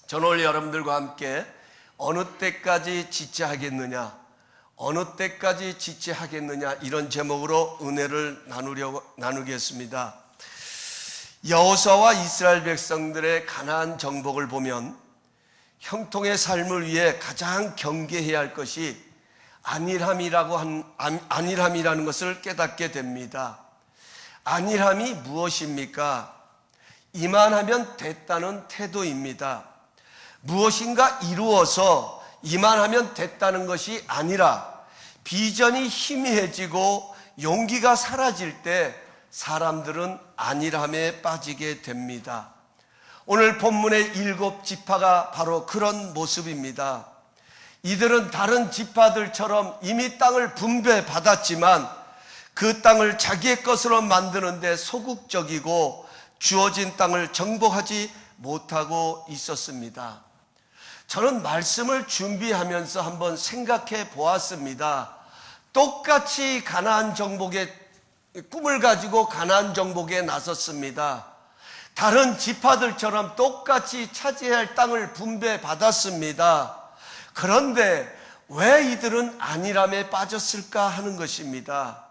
저는 오늘 여러분들과 함께 어느 때까지 지체하겠느냐, 어느 때까지 지체하겠느냐, 이런 제목으로 은혜를 나누겠습니다. 여호수아와 이스라엘 백성들의 가나안 정복을 보면 형통의 삶을 위해 가장 경계해야 할 것이 안일함이라는 것을 깨닫게 됩니다. 안일함이 무엇입니까? 이만하면 됐다는 태도입니다. 무엇인가 이루어서 이만하면 됐다는 것이 아니라 비전이 희미해지고 용기가 사라질 때 사람들은 안일함에 빠지게 됩니다. 오늘 본문의 7지파가 바로 그런 모습입니다. 이들은 다른 지파들처럼 이미 땅을 분배받았지만 그 땅을 자기의 것으로 만드는데 소극적이고 주어진 땅을 정복하지 못하고 있었습니다. 저는 말씀을 준비하면서 한번 생각해 보았습니다. 똑같이 가나안 정복의 꿈을 가지고 가나안 정복에 나섰습니다. 다른 지파들처럼 똑같이 차지해야 할 땅을 분배받았습니다. 그런데 왜 이들은 안일함에 빠졌을까 하는 것입니다.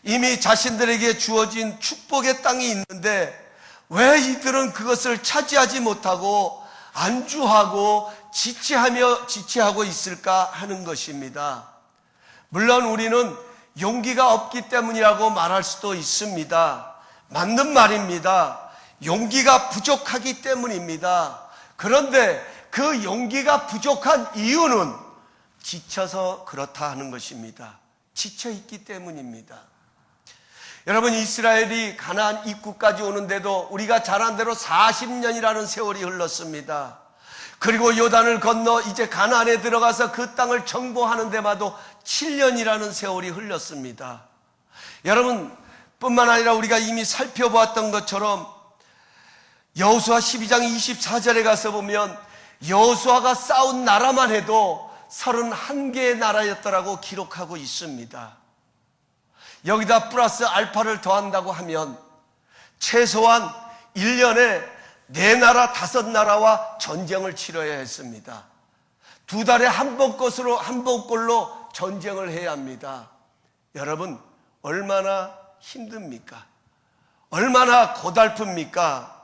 이미 자신들에게 주어진 축복의 땅이 있는데 왜 이들은 그것을 차지하지 못하고 안주하고 지체하고 있을까 하는 것입니다. 물론 우리는 용기가 없기 때문이라고 말할 수도 있습니다. 맞는 말입니다. 용기가 부족하기 때문입니다. 그런데 그 용기가 부족한 이유는 지쳐서 그렇다 하는 것입니다. 지쳐 있기 때문입니다. 여러분, 이스라엘이 가나안 입구까지 오는데도 우리가 잘 안 대로 40년이라는 세월이 흘렀습니다. 그리고 요단을 건너 이제 가나안에 들어가서 그 땅을 정복하는 데마도 7년이라는 세월이 흘렀습니다. 여러분, 뿐만 아니라 우리가 이미 살펴보았던 것처럼 여호수아 12장 24절에 가서 보면 여호수아가 싸운 나라만 해도 31개의 나라였더라고 기록하고 있습니다. 여기다 플러스 알파를 더한다고 하면 최소한 1년에 4나라 5나라와 전쟁을 치러야 했습니다. 2달에 한 번꼴로 전쟁을 해야 합니다. 여러분, 얼마나 힘듭니까? 얼마나 고달픕니까?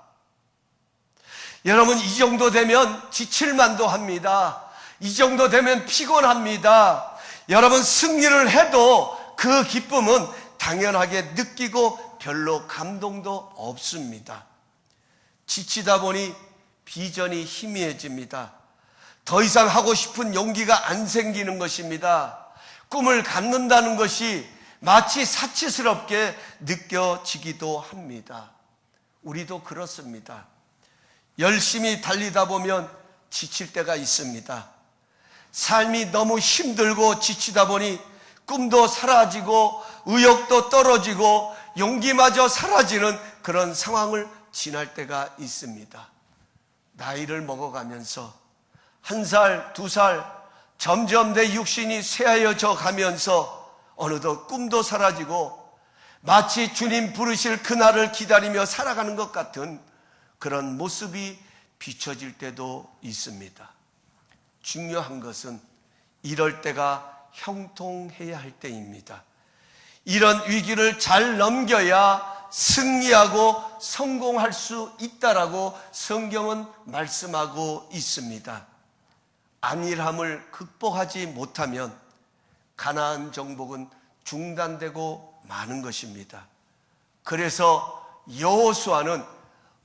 여러분, 이 정도 되면 지칠만도 합니다. 이 정도 되면 피곤합니다. 여러분, 승리를 해도 그 기쁨은 당연하게 느끼고 별로 감동도 없습니다. 지치다 보니 비전이 희미해집니다. 더 이상 하고 싶은 용기가 안 생기는 것입니다. 꿈을 갖는다는 것이 마치 사치스럽게 느껴지기도 합니다. 우리도 그렇습니다. 열심히 달리다 보면 지칠 때가 있습니다. 삶이 너무 힘들고 지치다 보니 꿈도 사라지고 의욕도 떨어지고 용기마저 사라지는 그런 상황을 지날 때가 있습니다. 나이를 먹어가면서 1살, 2살 점점 내 육신이 쇠하여져 가면서 어느덧 꿈도 사라지고 마치 주님 부르실 그날을 기다리며 살아가는 것 같은 그런 모습이 비춰질 때도 있습니다. 중요한 것은 이럴 때가 형통해야 할 때입니다. 이런 위기를 잘 넘겨야 승리하고 성공할 수 있다라고 성경은 말씀하고 있습니다. 안일함을 극복하지 못하면 가나안 정복은 중단되고 마는 것입니다. 그래서 여호수아는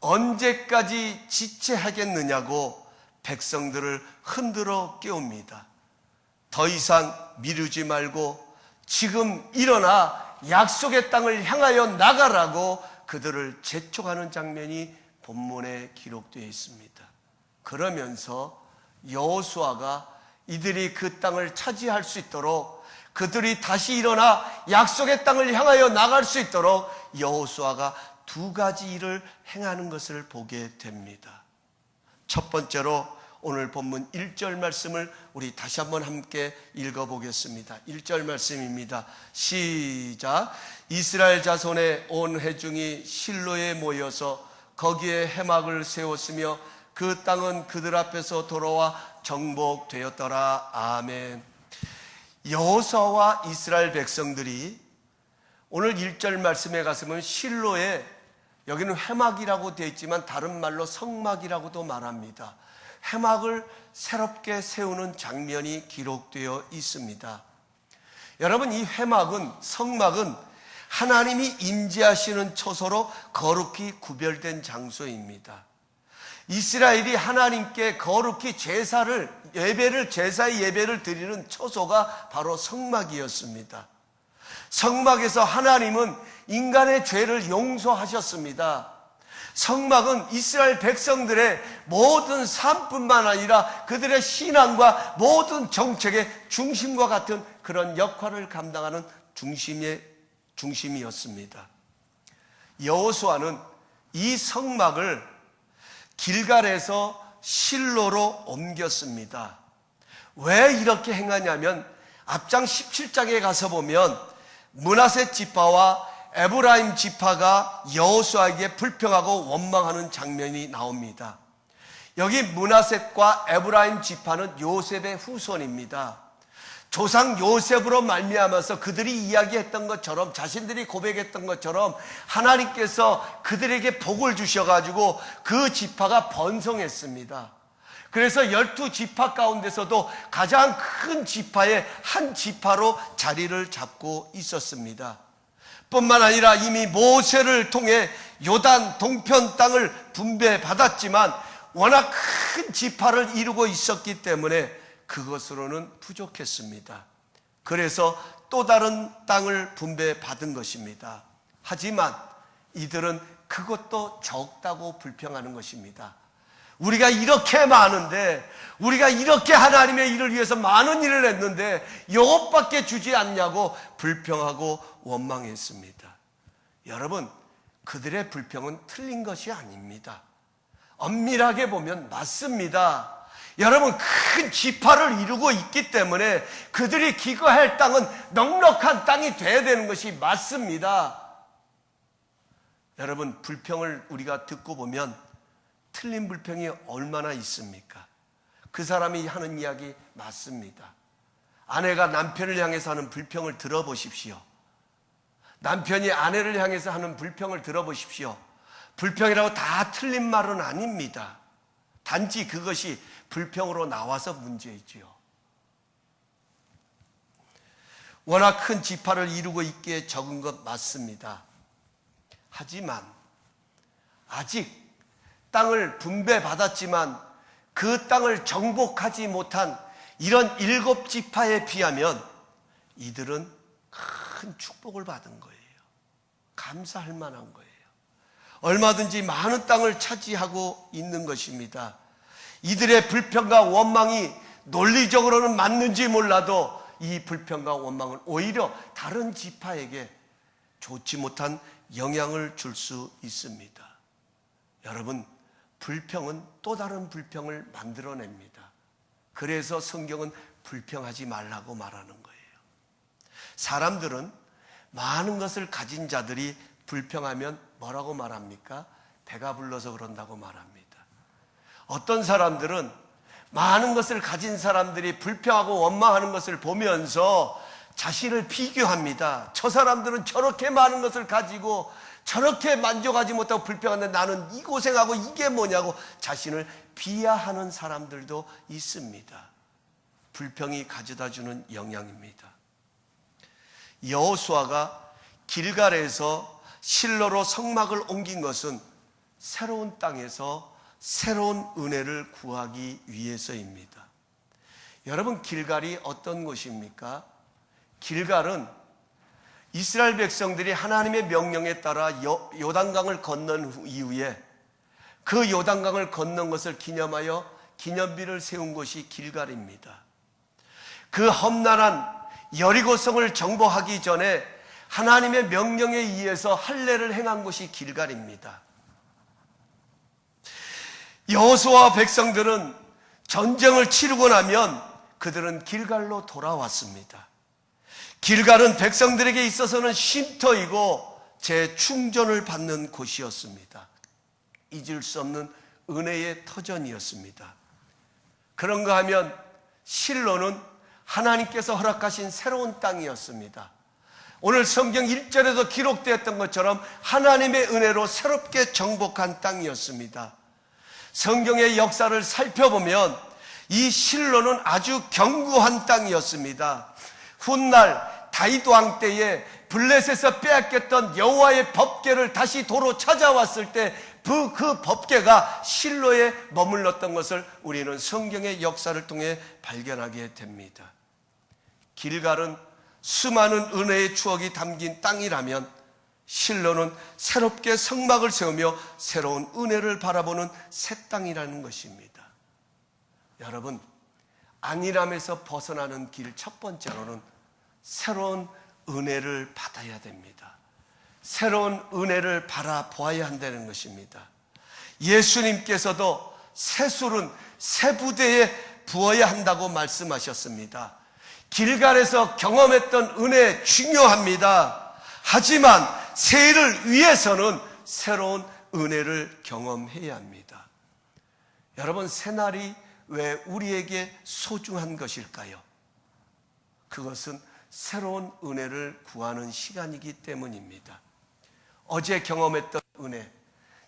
언제까지 지체하겠느냐고 백성들을 흔들어 깨웁니다. 더 이상 미루지 말고 지금 일어나 약속의 땅을 향하여 나가라고 그들을 재촉하는 장면이 본문에 기록되어 있습니다. 그러면서 여호수아가 이들이 그 땅을 차지할 수 있도록, 그들이 다시 일어나 약속의 땅을 향하여 나갈 수 있도록 여호수아가 2가지 일을 행하는 것을 보게 됩니다. 첫 번째로 오늘 본문 1절 말씀을 우리 다시 한번 함께 읽어보겠습니다. 1절 말씀입니다. 시작. 이스라엘 자손의 온 회중이 실로에 모여서 거기에 회막을 세웠으며 그 땅은 그들 앞에서 돌아와 정복되었더라. 아멘. 여호수아와 이스라엘 백성들이 오늘 1절 말씀에 가서는 실로에, 여기는 회막이라고 되어 있지만 다른 말로 성막이라고도 말합니다. 회막을 새롭게 세우는 장면이 기록되어 있습니다. 여러분, 이 회막은, 성막은 하나님이 임재하시는 처소로 거룩히 구별된 장소입니다. 이스라엘이 하나님께 거룩히 제사의 예배를 드리는 처소가 바로 성막이었습니다. 성막에서 하나님은 인간의 죄를 용서하셨습니다. 성막은 이스라엘 백성들의 모든 삶뿐만 아니라 그들의 신앙과 모든 정책의 중심과 같은 그런 역할을 감당하는 중심이었습니다. 여호수아는 이 성막을 길갈에서 실로로 옮겼습니다. 왜 이렇게 행하냐면 앞장 17장에 가서 보면 므낫세 지파와 에브라임 지파가 여호수아에게 불평하고 원망하는 장면이 나옵니다. 여기 므낫셋과 에브라임 지파는 요셉의 후손입니다. 조상 요셉으로 말미암아서 그들이 이야기했던 것처럼, 자신들이 고백했던 것처럼 하나님께서 그들에게 복을 주셔가지고 그 지파가 번성했습니다. 그래서 12지파 가운데서도 가장 큰 지파의 한 지파로 자리를 잡고 있었습니다. 뿐만 아니라 이미 모세를 통해 요단 동편 땅을 분배받았지만 워낙 큰 지파를 이루고 있었기 때문에 그것으로는 부족했습니다. 그래서 또 다른 땅을 분배받은 것입니다. 하지만 이들은 그것도 적다고 불평하는 것입니다. 우리가 이렇게 많은데, 우리가 이렇게 하나님의 일을 위해서 많은 일을 했는데 이것밖에 주지 않냐고 불평하고 원망했습니다. 여러분, 그들의 불평은 틀린 것이 아닙니다. 엄밀하게 보면 맞습니다. 여러분, 큰 지파를 이루고 있기 때문에 그들이 기거할 땅은 넉넉한 땅이 돼야 되는 것이 맞습니다. 여러분, 불평을 우리가 듣고 보면 틀린 불평이 얼마나 있습니까? 그 사람이 하는 이야기 맞습니다. 아내가 남편을 향해서 하는 불평을 들어보십시오. 남편이 아내를 향해서 하는 불평을 들어보십시오. 불평이라고 다 틀린 말은 아닙니다. 단지 그것이 불평으로 나와서 문제이지요. 워낙 큰 지파를 이루고 있기에 적은 것 맞습니다. 하지만 아직 땅을 분배받았지만 그 땅을 정복하지 못한 이런 7지파에 비하면 이들은 큰 축복을 받은 거예요. 감사할 만한 거예요. 얼마든지 많은 땅을 차지하고 있는 것입니다. 이들의 불평과 원망이 논리적으로는 맞는지 몰라도 이 불평과 원망은 오히려 다른 지파에게 좋지 못한 영향을 줄 수 있습니다. 여러분, 불평은 또 다른 불평을 만들어냅니다. 그래서 성경은 불평하지 말라고 말하는 거예요. 사람들은 많은 것을 가진 자들이 불평하면 뭐라고 말합니까? 배가 불러서 그런다고 말합니다. 어떤 사람들은 많은 것을 가진 사람들이 불평하고 원망하는 것을 보면서 자신을 비교합니다. 저 사람들은 저렇게 많은 것을 가지고 저렇게 만족하지 못하고 불평하는데 나는 이 고생하고 이게 뭐냐고 자신을 비하하는 사람들도 있습니다. 불평이 가져다주는 영향입니다. 여호수아가 길갈에서 실로로 성막을 옮긴 것은 새로운 땅에서 새로운 은혜를 구하기 위해서입니다. 여러분, 길갈이 어떤 곳입니까? 길갈은 이스라엘 백성들이 하나님의 명령에 따라 요단강을 건넌 이후에 그 요단강을 건넌 것을 기념하여 기념비를 세운 곳이 길갈입니다. 그 험난한 여리고성을 정복하기 전에 하나님의 명령에 의해서 할례를 행한 곳이 길갈입니다. 여호수아와 백성들은 전쟁을 치르고 나면 그들은 길갈로 돌아왔습니다. 길갈은 백성들에게 있어서는 쉼터이고 재충전을 받는 곳이었습니다. 잊을 수 없는 은혜의 터전이었습니다. 그런가 하면 실로는 하나님께서 허락하신 새로운 땅이었습니다. 오늘 성경 1절에도 기록되었던 것처럼 하나님의 은혜로 새롭게 정복한 땅이었습니다. 성경의 역사를 살펴보면 이 실로는 아주 견고한 땅이었습니다. 훗날 다윗 왕 때에 블레셋에서 빼앗겼던 여호와의 법궤를 다시 도로 찾아왔을 때 그 법궤가 실로에 머물렀던 것을 우리는 성경의 역사를 통해 발견하게 됩니다. 길갈은 수많은 은혜의 추억이 담긴 땅이라면 실로는 새롭게 성막을 세우며 새로운 은혜를 바라보는 새 땅이라는 것입니다. 여러분, 안일함에서 벗어나는 길 첫 번째로는 새로운 은혜를 받아야 됩니다. 새로운 은혜를 바라보아야 한다는 것입니다. 예수님께서도 새술은 새 부대에 부어야 한다고 말씀하셨습니다. 길갈에서 경험했던 은혜 중요합니다. 하지만 새해를 위해서는 새로운 은혜를 경험해야 합니다. 여러분, 새날이 왜 우리에게 소중한 것일까요? 그것은 새로운 은혜를 구하는 시간이기 때문입니다. 어제 경험했던 은혜,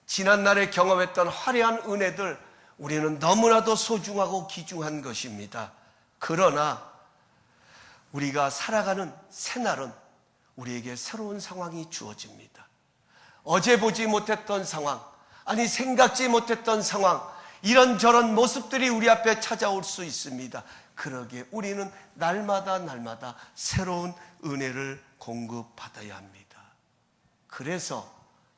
지난날에 경험했던 화려한 은혜들, 우리는 너무나도 소중하고 귀중한 것입니다. 그러나 우리가 살아가는 새날은 우리에게 새로운 상황이 주어집니다. 어제 보지 못했던 상황, 아니 생각지 못했던 상황, 이런저런 모습들이 우리 앞에 찾아올 수 있습니다. 그러기에 우리는 날마다 새로운 은혜를 공급받아야 합니다. 그래서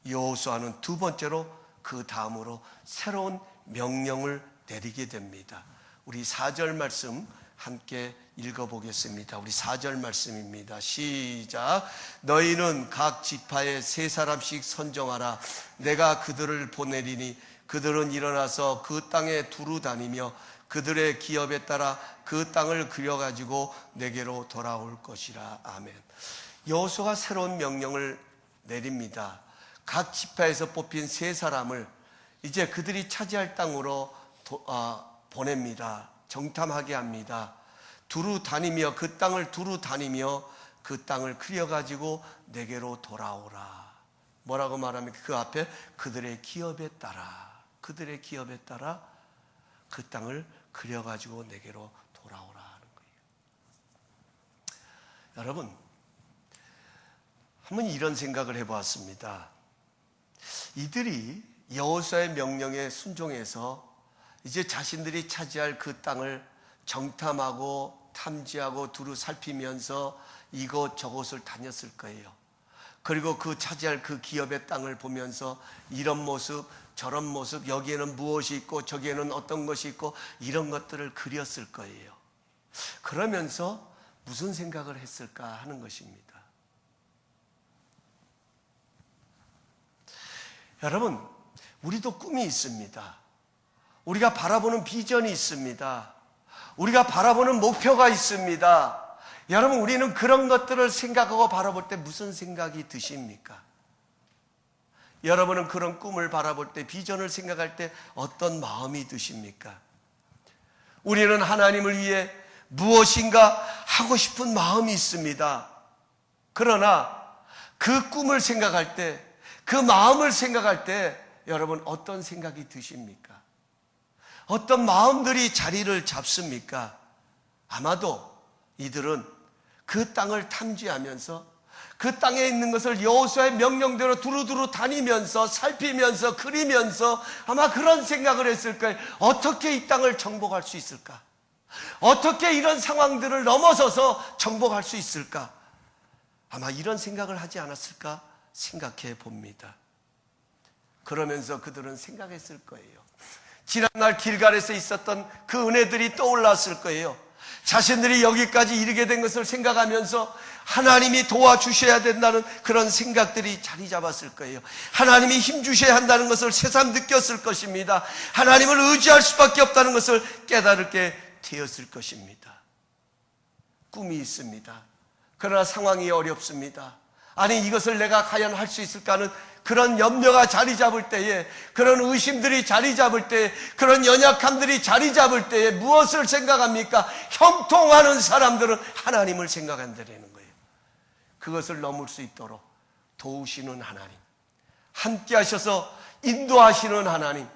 여호수아는 두 번째로 그 다음으로 새로운 명령을 내리게 됩니다. 우리 4절 말씀 함께 읽어보겠습니다. 우리 4절 말씀입니다. 시작. 너희는 각 지파에 3사람씩 선정하라. 내가 그들을 보내리니 그들은 일어나서 그 땅에 두루 다니며 그들의 기업에 따라 그 땅을 그려가지고 내게로 돌아올 것이라. 아멘. 여호수아가 새로운 명령을 내립니다. 각 지파에서 뽑힌 3사람을 이제 그들이 차지할 땅으로 보냅니다. 정탐하게 합니다. 두루 다니며 그 땅을 두루 다니며 그 땅을 그려가지고 내게로 돌아오라. 뭐라고 말하면 그 앞에 그들의 기업에 따라 그 땅을 그려가지고 내게로 돌아오라 하는 거예요. 여러분, 한번 이런 생각을 해보았습니다. 이들이 여호수아의 명령에 순종해서 이제 자신들이 차지할 그 땅을 정탐하고 탐지하고 두루 살피면서 이곳저곳을 다녔을 거예요. 그리고 그 차지할 그 기업의 땅을 보면서 이런 모습 저런 모습, 여기에는 무엇이 있고 저기에는 어떤 것이 있고 이런 것들을 그렸을 거예요. 그러면서 무슨 생각을 했을까 하는 것입니다. 여러분, 우리도 꿈이 있습니다. 우리가 바라보는 비전이 있습니다. 우리가 바라보는 목표가 있습니다. 여러분, 우리는 그런 것들을 생각하고 바라볼 때 무슨 생각이 드십니까? 여러분은 그런 꿈을 바라볼 때, 비전을 생각할 때 어떤 마음이 드십니까? 우리는 하나님을 위해 무엇인가 하고 싶은 마음이 있습니다. 그러나 그 꿈을 생각할 때, 그 마음을 생각할 때 여러분 어떤 생각이 드십니까? 어떤 마음들이 자리를 잡습니까? 아마도 이들은 그 땅을 탐지하면서 그 땅에 있는 것을 여호수아의 명령대로 두루두루 다니면서 살피면서 그리면서 아마 그런 생각을 했을 거예요. 어떻게 이 땅을 정복할 수 있을까? 어떻게 이런 상황들을 넘어서서 정복할 수 있을까? 아마 이런 생각을 하지 않았을까 생각해 봅니다. 그러면서 그들은 생각했을 거예요. 지난날 길갈에서 있었던 그 은혜들이 떠올랐을 거예요. 자신들이 여기까지 이르게 된 것을 생각하면서 하나님이 도와주셔야 된다는 그런 생각들이 자리 잡았을 거예요. 하나님이 힘주셔야 한다는 것을 새삼 느꼈을 것입니다. 하나님을 의지할 수밖에 없다는 것을 깨달게 되었을 것입니다. 꿈이 있습니다. 그러나 상황이 어렵습니다. 아니, 이것을 내가 과연 할 수 있을까 하는 그런 염려가 자리 잡을 때에, 그런 의심들이 자리 잡을 때에, 그런 연약함들이 자리 잡을 때에 무엇을 생각합니까? 형통하는 사람들은 하나님을 생각한다는 거예요. 그것을 넘을 수 있도록 도우시는 하나님, 함께 하셔서 인도하시는 하나님,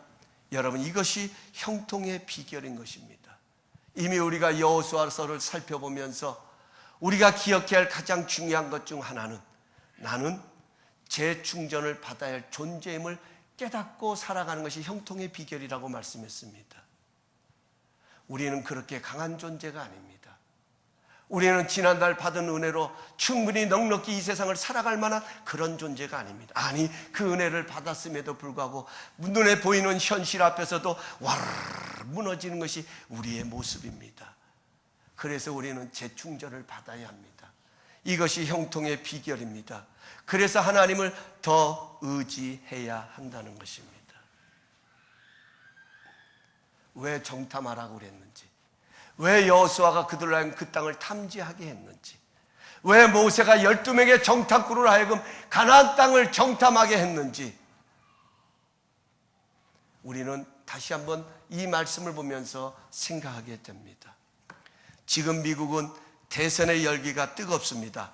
여러분, 이것이 형통의 비결인 것입니다. 이미 우리가 여호수아서를 살펴보면서 우리가 기억해야 할 가장 중요한 것 중 하나는, 나는 재충전을 받아야 할 존재임을 깨닫고 살아가는 것이 형통의 비결이라고 말씀했습니다. 우리는 그렇게 강한 존재가 아닙니다. 우리는 지난달 받은 은혜로 충분히 넉넉히 이 세상을 살아갈 만한 그런 존재가 아닙니다. 아니, 그 은혜를 받았음에도 불구하고 눈에 보이는 현실 앞에서도 와르르 무너지는 것이 우리의 모습입니다. 그래서 우리는 재충전을 받아야 합니다. 이것이 형통의 비결입니다. 그래서 하나님을 더 의지해야 한다는 것입니다. 왜 정탐하라고 그랬는지, 왜 여호수아가 그들로 하여금 그 땅을 탐지하게 했는지, 왜 모세가 12명의 정탐꾼으로 하여금 가나안 땅을 정탐하게 했는지, 우리는 다시 한번 이 말씀을 보면서 생각하게 됩니다. 지금 미국은 대선의 열기가 뜨겁습니다.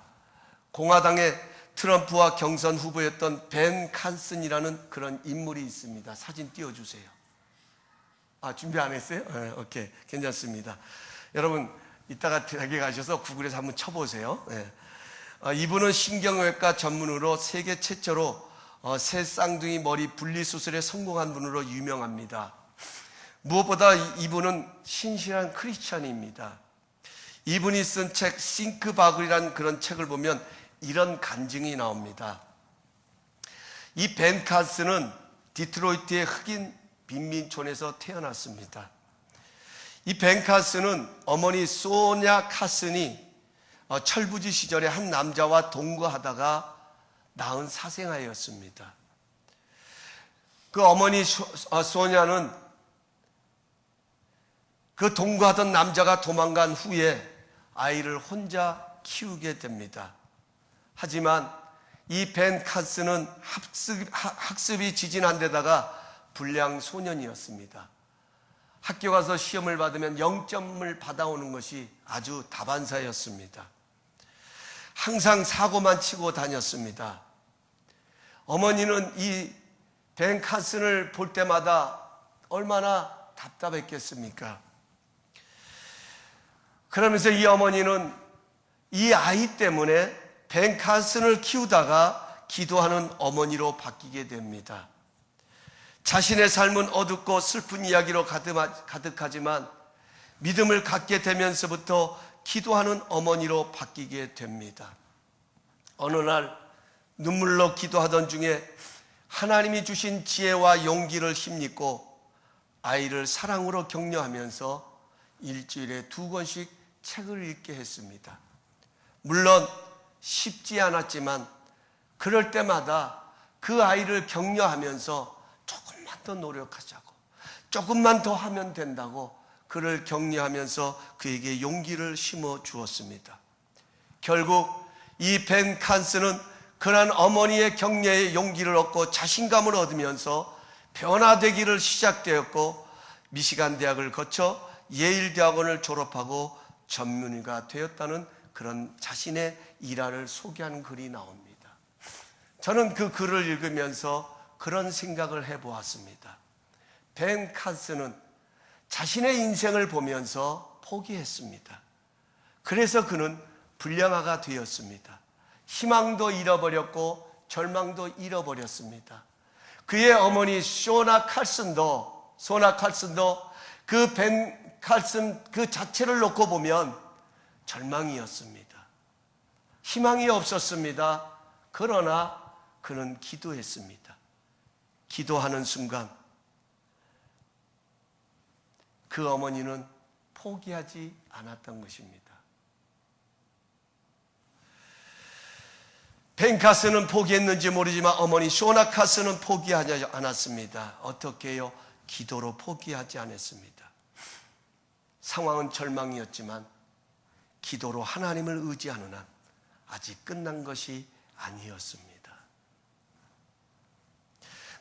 공화당의 트럼프와 경선 후보였던 벤 칸슨이라는 그런 인물이 있습니다. 사진 띄워주세요. 준비 안 했어요? 네, 오케이, 괜찮습니다. 여러분, 이따가 댁에 가셔서 구글에서 한번 쳐보세요. 네. 이분은 신경외과 전문으로 세계 최초로 새 쌍둥이 머리 분리수술에 성공한 분으로 유명합니다. 무엇보다 이분은 신실한 크리스찬입니다. 이분이 쓴 책 싱크 바글이라는 그런 책을 보면 이런 간증이 나옵니다. 이 벤 칸슨은 디트로이트의 흑인 빈민촌에서 태어났습니다. 이 벤 칸슨은 어머니 소냐 칸슨이 철부지 시절에 한 남자와 동거하다가 낳은 사생아였습니다. 그 어머니 소냐는 그 동거하던 남자가 도망간 후에 아이를 혼자 키우게 됩니다. 하지만 이 벤 칸슨은 학습이 지진한 데다가 불량 소년이었습니다. 학교 가서 시험을 받으면 0점을 받아오는 것이 아주 다반사였습니다. 항상 사고만 치고 다녔습니다. 어머니는 이 벤 칸슨을 볼 때마다 얼마나 답답했겠습니까? 그러면서 이 어머니는 이 아이 때문에 벤 칸슨을 키우다가 기도하는 어머니로 바뀌게 됩니다. 자신의 삶은 어둡고 슬픈 이야기로 가득하지만 믿음을 갖게 되면서부터 기도하는 어머니로 바뀌게 됩니다. 어느 날 눈물로 기도하던 중에 하나님이 주신 지혜와 용기를 힘입고 아이를 사랑으로 격려하면서 일주일에 2권씩 책을 읽게 했습니다. 물론 쉽지 않았지만 그럴 때마다 그 아이를 격려하면서 조금만 더 노력하자고, 조금만 더 하면 된다고 그를 격려하면서 그에게 용기를 심어 주었습니다. 결국 이 벤 칸슨은 그런 어머니의 격려에 용기를 얻고 자신감을 얻으면서 변화되기를 시작되었고, 미시간 대학을 거쳐 예일 대학원을 졸업하고 전문의가 되었다는 그런 자신의 일화를 소개한 글이 나옵니다. 저는 그 글을 읽으면서 그런 생각을 해보았습니다. 벤 칸슨은 자신의 인생을 보면서 포기했습니다. 그래서 그는 불량아가 되었습니다. 희망도 잃어버렸고 절망도 잃어버렸습니다. 그의 어머니 소나 칼슨도 그 벤 칼슨 그 자체를 놓고 보면 절망이었습니다. 희망이 없었습니다. 그러나 그는 기도했습니다. 기도하는 순간 그 어머니는 포기하지 않았던 것입니다. 벤 칸슨은 포기했는지 모르지만 어머니 소나 칸슨은 포기하지 않았습니다. 어떻게 해요? 기도로 포기하지 않았습니다. 상황은 절망이었지만 기도로 하나님을 의지하는 한 아직 끝난 것이 아니었습니다.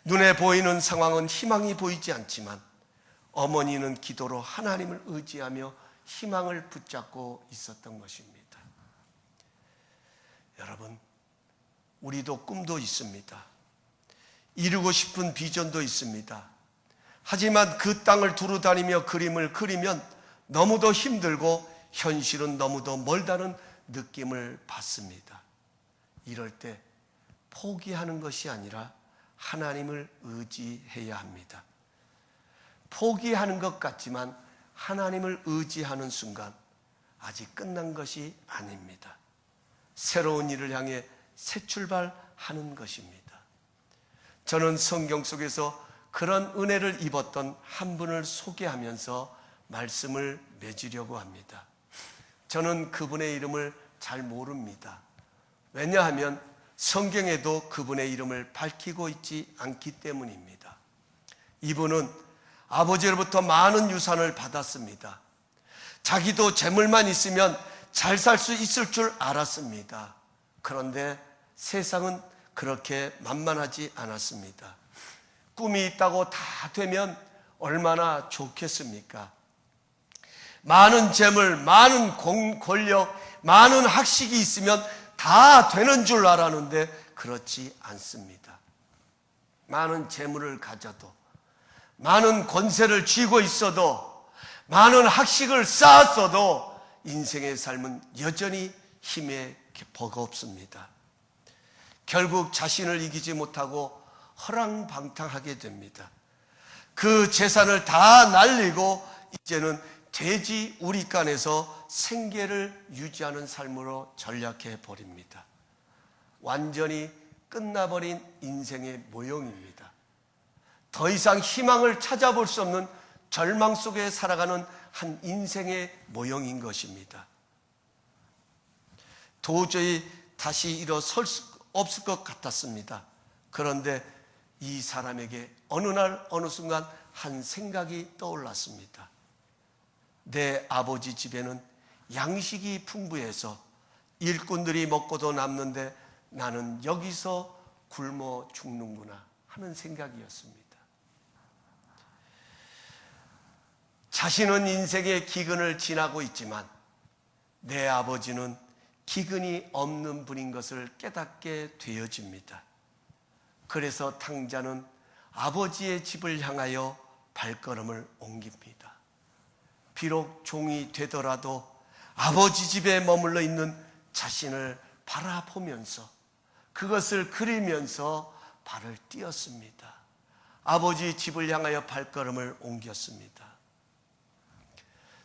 눈에 보이는 상황은 희망이 보이지 않지만 어머니는 기도로 하나님을 의지하며 희망을 붙잡고 있었던 것입니다. 여러분, 우리도 꿈도 있습니다. 이루고 싶은 비전도 있습니다. 하지만 그 땅을 두루다니며 그림을 그리면 너무도 힘들고 현실은 너무도 멀다는 느낌을 받습니다. 이럴 때 포기하는 것이 아니라 하나님을 의지해야 합니다. 포기하는 것 같지만 하나님을 의지하는 순간 아직 끝난 것이 아닙니다. 새로운 일을 향해 새 출발하는 것입니다. 저는 성경 속에서 그런 은혜를 입었던 한 분을 소개하면서 말씀을 맺으려고 합니다. 저는 그분의 이름을 잘 모릅니다. 왜냐하면 성경에도 그분의 이름을 밝히고 있지 않기 때문입니다. 이분은 아버지로부터 많은 유산을 받았습니다. 자기도 재물만 있으면 잘 살 수 있을 줄 알았습니다. 그런데 세상은 그렇게 만만하지 않았습니다. 꿈이 있다고 다 되면 얼마나 좋겠습니까? 많은 재물, 많은 권력, 많은 학식이 있으면 다 되는 줄 알았는데 그렇지 않습니다. 많은 재물을 가져도, 많은 권세를 쥐고 있어도, 많은 학식을 쌓았어도 인생의 삶은 여전히 힘에 버겁습니다. 결국 자신을 이기지 못하고 허랑방탕하게 됩니다. 그 재산을 다 날리고 이제는 돼지 우리간에서 생계를 유지하는 삶으로 전락해 버립니다. 완전히 끝나버린 인생의 모형입니다. 더 이상 희망을 찾아볼 수 없는 절망 속에 살아가는 한 인생의 모형인 것입니다. 도저히 다시 일어설 수 없을 것 같았습니다. 그런데 이 사람에게 어느 날 어느 순간 한 생각이 떠올랐습니다. 내 아버지 집에는 양식이 풍부해서 일꾼들이 먹고도 남는데 나는 여기서 굶어 죽는구나 하는 생각이었습니다. 자신은 인생의 기근을 지나고 있지만 내 아버지는 기근이 없는 분인 것을 깨닫게 되어집니다. 그래서 탕자는 아버지의 집을 향하여 발걸음을 옮깁니다. 비록 종이 되더라도 아버지 집에 머물러 있는 자신을 바라보면서 그것을 그리면서 발을 띄었습니다. 아버지 집을 향하여 발걸음을 옮겼습니다.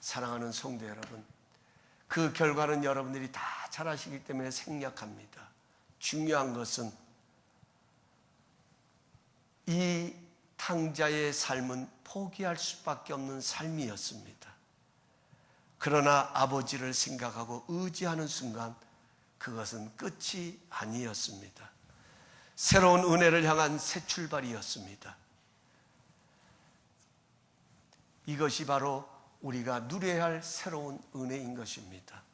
사랑하는 성도 여러분, 그 결과는 여러분들이 다 잘 아시기 때문에 생략합니다. 중요한 것은 이 탕자의 삶은 포기할 수밖에 없는 삶이었습니다. 그러나 아버지를 생각하고 의지하는 순간 그것은 끝이 아니었습니다. 새로운 은혜를 향한 새 출발이었습니다. 이것이 바로 우리가 누려야 할 새로운 은혜인 것입니다.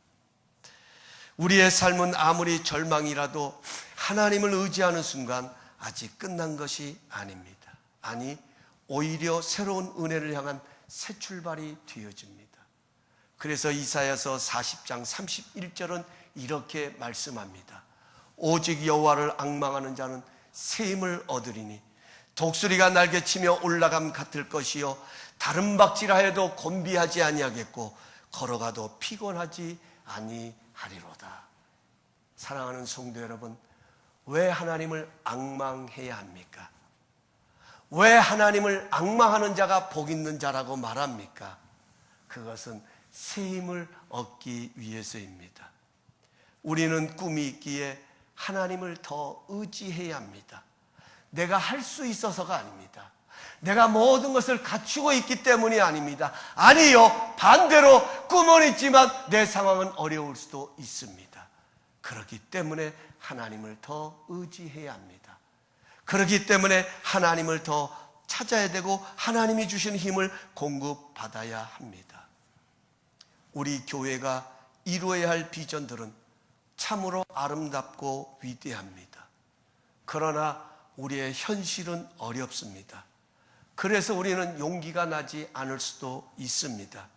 우리의 삶은 아무리 절망이라도 하나님을 의지하는 순간 아직 끝난 것이 아닙니다. 아니, 오히려 새로운 은혜를 향한 새 출발이 되어집니다. 그래서 이사야서 40장 31절은 이렇게 말씀합니다. 오직 여호와를 앙망하는 자는 새 힘을 얻으리니 독수리가 날개치며 올라감 같을 것이요 다른 박질하여도 곤비하지 아니하겠고 걸어가도 피곤하지 아니하리로다. 사랑하는 성도 여러분, 왜 하나님을 앙망해야 합니까? 왜 하나님을 앙망하는 자가 복 있는 자라고 말합니까? 그것은 새 힘을 얻기 위해서입니다. 우리는 꿈이 있기에 하나님을 더 의지해야 합니다. 내가 할 수 있어서가 아닙니다. 내가 모든 것을 갖추고 있기 때문이 아닙니다. 아니요, 반대로 꿈은 있지만 내 상황은 어려울 수도 있습니다. 그렇기 때문에 하나님을 더 의지해야 합니다. 그렇기 때문에 하나님을 더 찾아야 되고 하나님이 주신 힘을 공급받아야 합니다. 우리 교회가 이루어야 할 비전들은 참으로 아름답고 위대합니다. 그러나 우리의 현실은 어렵습니다. 그래서 우리는 용기가 나지 않을 수도 있습니다.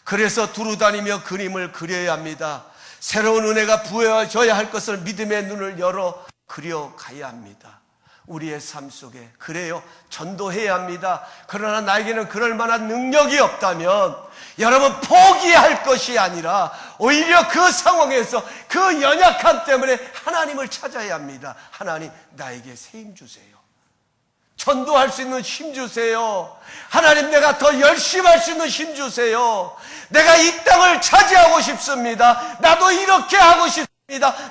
그래서 두루다니며 그림을 그려야 합니다. 새로운 은혜가 부어져야 할 것을 믿음의 눈을 열어 그려가야 합니다. 우리의 삶 속에 그래요, 전도해야 합니다. 그러나 나에게는 그럴 만한 능력이 없다면 여러분 포기할 것이 아니라 오히려 그 상황에서 그 연약함 때문에 하나님을 찾아야 합니다. 하나님, 나에게 새 힘 주세요. 전도할 수 있는 힘 주세요. 하나님, 내가 더 열심히 할 수 있는 힘 주세요. 내가 이 땅을 차지하고 싶습니다. 나도 이렇게 하고 싶습니다.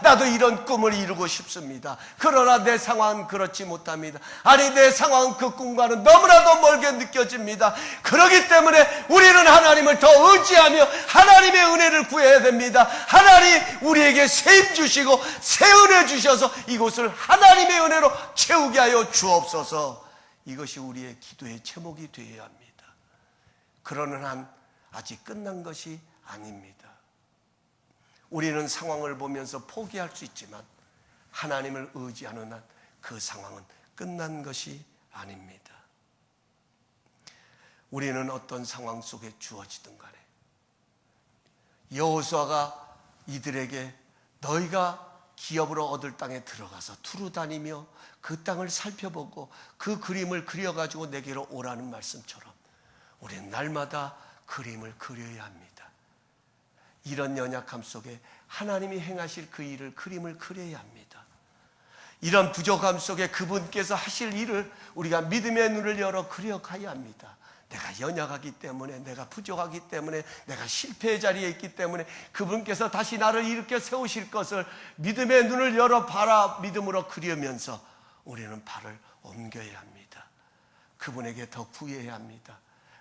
나도 이런 꿈을 이루고 싶습니다. 그러나 내 상황은 그렇지 못합니다. 아니, 내 상황은 그 꿈과는 너무나도 멀게 느껴집니다. 그렇기 때문에 우리는 하나님을 더 의지하며 하나님의 은혜를 구해야 됩니다. 하나님, 우리에게 새 힘 주시고 새 은혜 주셔서 이곳을 하나님의 은혜로 채우게 하여 주옵소서. 이것이 우리의 기도의 제목이 되어야 합니다. 그러는 한 아직 끝난 것이 아닙니다. 우리는 상황을 보면서 포기할 수 있지만 하나님을 의지하는 한 그 상황은 끝난 것이 아닙니다. 우리는 어떤 상황 속에 주어지든 간에 여호수아가 이들에게 너희가 기업으로 얻을 땅에 들어가서 두루다니며 그 땅을 살펴보고 그 그림을 그려가지고 내게로 오라는 말씀처럼 우리는 날마다 그림을 그려야 합니다. 이런 연약함 속에 하나님이 행하실 그 일을 그림을 그려야 합니다. 이런 부족함 속에 그분께서 하실 일을 우리가 믿음의 눈을 열어 그려가야 합니다. 내가 연약하기 때문에, 내가 부족하기 때문에, 내가 실패의 자리에 있기 때문에 그분께서 다시 나를 일으켜 세우실 것을 믿음의 눈을 열어 믿음으로 그리면서 우리는 발을 옮겨야 합니다. 그분에게 더 구해야 합니다.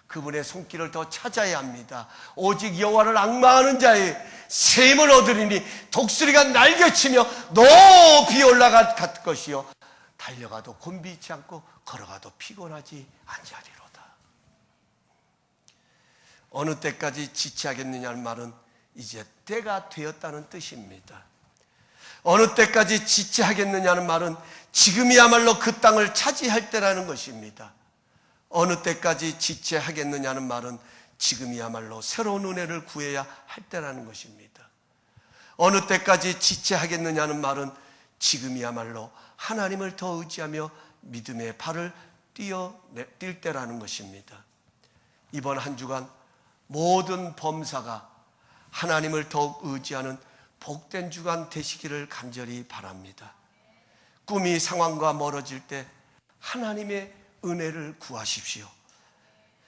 그분의 손길을 더 찾아야 합니다. 오직 여호와를 앙망하는 자의 새 힘을 얻으리니 독수리가 날개치며 높이 올라갈 것이요 달려가도 곤비치 않고 걸어가도 피곤하지 아니하리로다. 어느 때까지 지체하겠느냐는 말은 이제 때가 되었다는 뜻입니다. 어느 때까지 지체하겠느냐는 말은 지금이야말로 그 땅을 차지할 때라는 것입니다. 어느 때까지 지체하겠느냐는 말은 지금이야말로 새로운 은혜를 구해야 할 때라는 것입니다. 어느 때까지 지체하겠느냐는 말은 지금이야말로 하나님을 더 의지하며 믿음의 발을 뛸 때라는 것입니다. 이번 한 주간 모든 범사가 하나님을 더욱 의지하는 복된 주간 되시기를 간절히 바랍니다. 꿈이 상황과 멀어질 때 하나님의 은혜를 구하십시오.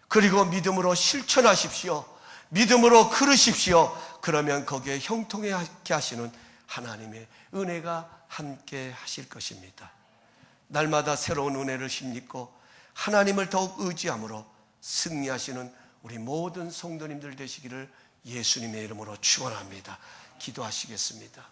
그리고 믿음으로 실천하십시오. 믿음으로 그르십시오. 그러면 거기에 형통하게 하시는 하나님의 은혜가 함께 하실 것입니다. 날마다 새로운 은혜를 힘입고 하나님을 더욱 의지함으로 승리하시는 우리 모든 성도님들 되시기를 예수님의 이름으로 축원합니다. 기도하시겠습니다.